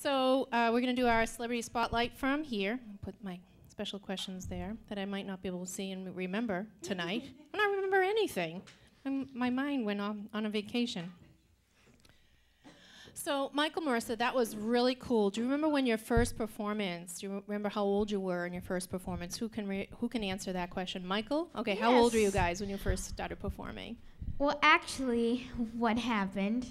So we're going to do our celebrity spotlight from here. I'll put my special questions there that I might not be able to see and remember tonight. I don't remember anything. My mind went on a vacation. So Michael, Marissa, that was really cool. Do you remember when your first performance? Do you remember how old you were in your first performance? Who can answer that question? Michael? Okay, yes. How old were you guys when you first started performing? Well, actually, what happened?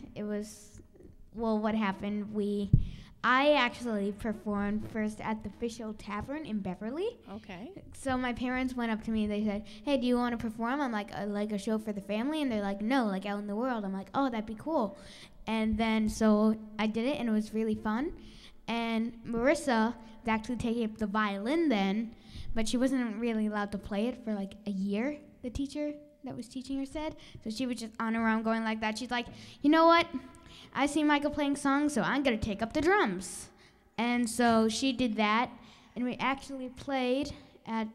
I actually performed first at the Fish Hill Tavern in Beverly. Okay. So my parents went up to me and they said, "Hey, do you want to perform on like a show for the family?" And they're like, "No, like out in the world." I'm like, "Oh, that'd be cool." And then so I did it and it was really fun. And Marissa was actually taking up the violin then, but she wasn't really allowed to play it for like a year, the teacher that was teaching her said. So she was just on her own going like that. She's like, "You know what? I see Michael playing songs, so I'm going to take up the drums." And so she did that, and we actually played at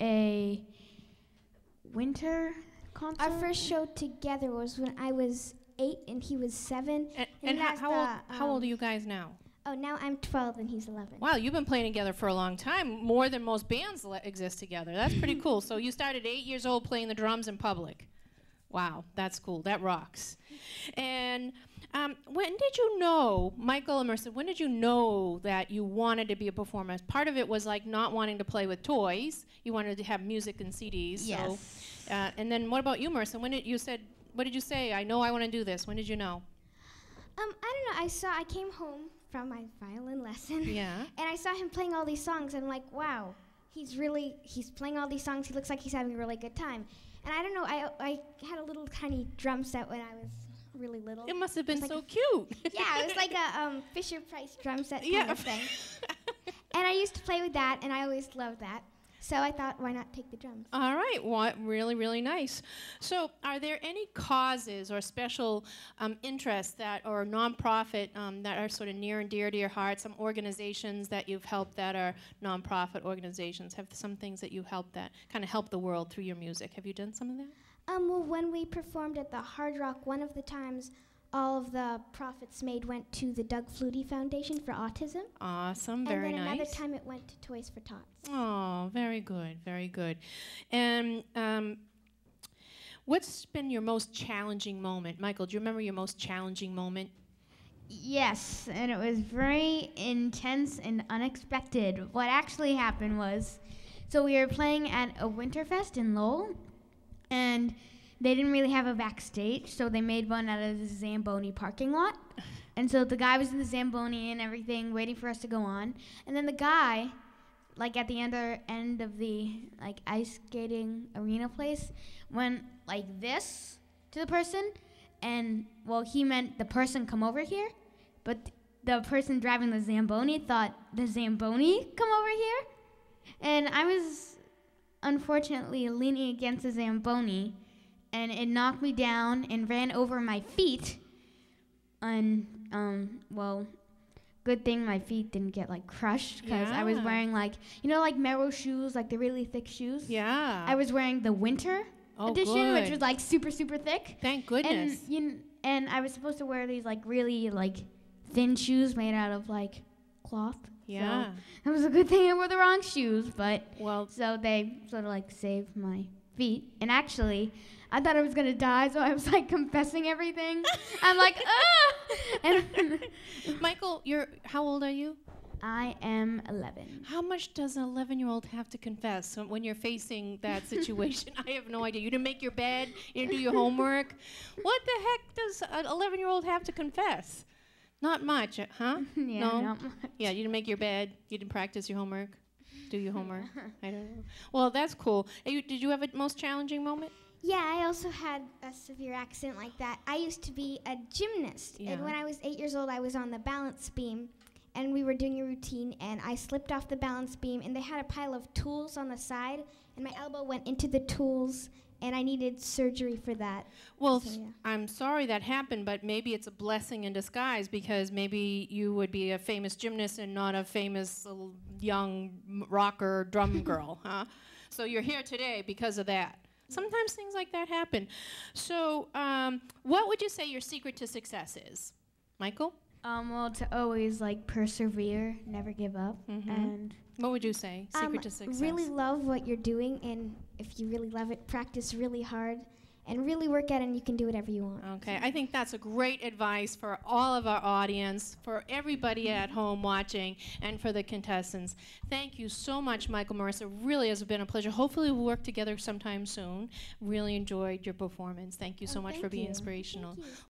a winter concert. Our first show together was when I was 8 and he was 7. And how old are you guys now? Oh, now I'm 12 and he's 11. Wow, you've been playing together for a long time, more than most bands exist together. That's pretty cool. So you started 8 years old playing the drums in public. Wow, that's cool. That rocks. And when did you know, Michael and Marissa, when did you know that you wanted to be a performer? Part of it was like not wanting to play with toys. You wanted to have music and CDs. Yes. So, and then what about you, Marissa? When did you what did you say? I know I want to do this. When did you know? I don't know. I came home from my violin lesson. Yeah. And I saw him playing all these songs and I'm like, wow, he's playing all these songs. He looks like he's having a really good time. And I don't know, I had a little tiny drum set when I was really little. It must have been like so cute. Yeah, it was like a Fisher-Price drum set kind of thing. And I used to play with that, and I always loved that. So I thought, why not take the drums? All right, well, really, really nice. So are there any causes or special interests or nonprofit that are sort of near and dear to your heart, some organizations that you've helped that are nonprofit organizations? Have some things that you helped that kind of help the world through your music? Have you done some of that? Well, when we performed at the Hard Rock, one of the times all of the profits made went to the Doug Flutie Foundation for Autism. Awesome, very nice. And then another time it went to Toys for Tots. Oh, very good, very good. And what's been your most challenging moment? Michael, do you remember your most challenging moment? Yes, and it was very intense and unexpected. What actually happened was, so we were playing at a Winterfest in Lowell, and they didn't really have a backstage, so they made one out of the Zamboni parking lot. And so the guy was in the Zamboni and everything, waiting for us to go on. And then the guy, like at the other end of the like ice skating arena place, went like this to the person. And, well, he meant the person come over here. But the person driving the Zamboni thought the Zamboni come over here. And I was unfortunately leaning against the Zamboni, and it knocked me down and ran over my feet. And, well, good thing my feet didn't get, like, crushed, because I was wearing, like, you know, like Merrow shoes, like the really thick shoes? Yeah. I was wearing the winter edition, good. which was, like, super, super thick. Thank goodness. And I was supposed to wear these, like, really, like, thin shoes made out of, like, cloth. Yeah. So that was a good thing I wore the wrong shoes, but well, so they sort of, like, saved my feet. And actually, I thought I was going to die, so I was, like, confessing everything. I'm like, ah! And Michael, how old are you? I am 11. How much does an 11-year-old have to confess when you're facing that situation? I have no idea. You didn't make your bed? You didn't do your homework? What the heck does an 11-year-old have to confess? Not much, huh? Yeah, no? not much. Yeah, you didn't make your bed? You didn't practice your homework? Do your homework? I don't know. Well, that's cool. Did you have a most challenging moment? Yeah, I also had a severe accident like that. I used to be a gymnast, and when I was 8 years old, I was on the balance beam, and we were doing a routine, and I slipped off the balance beam, and they had a pile of tools on the side, and my elbow went into the tools, and I needed surgery for that. Well, So, yeah. I'm sorry that happened, but maybe it's a blessing in disguise, because maybe you would be a famous gymnast and not a famous young rocker drum girl, huh? So you're here today because of that. Sometimes things like that happen. So what would you say your secret to success is? Michael? Well, to always like persevere, never give up, and what would you say? Secret to success. Really love what you're doing, and if you really love it, practice really hard and really work at it, and you can do whatever you want. Okay, I think that's a great advice for all of our audience, for everybody at home watching, and for the contestants. Thank you so much, Michael, Marissa. Really has been a pleasure. Hopefully we'll work together sometime soon. Really enjoyed your performance. Thank you so much for being inspirational. Thank you.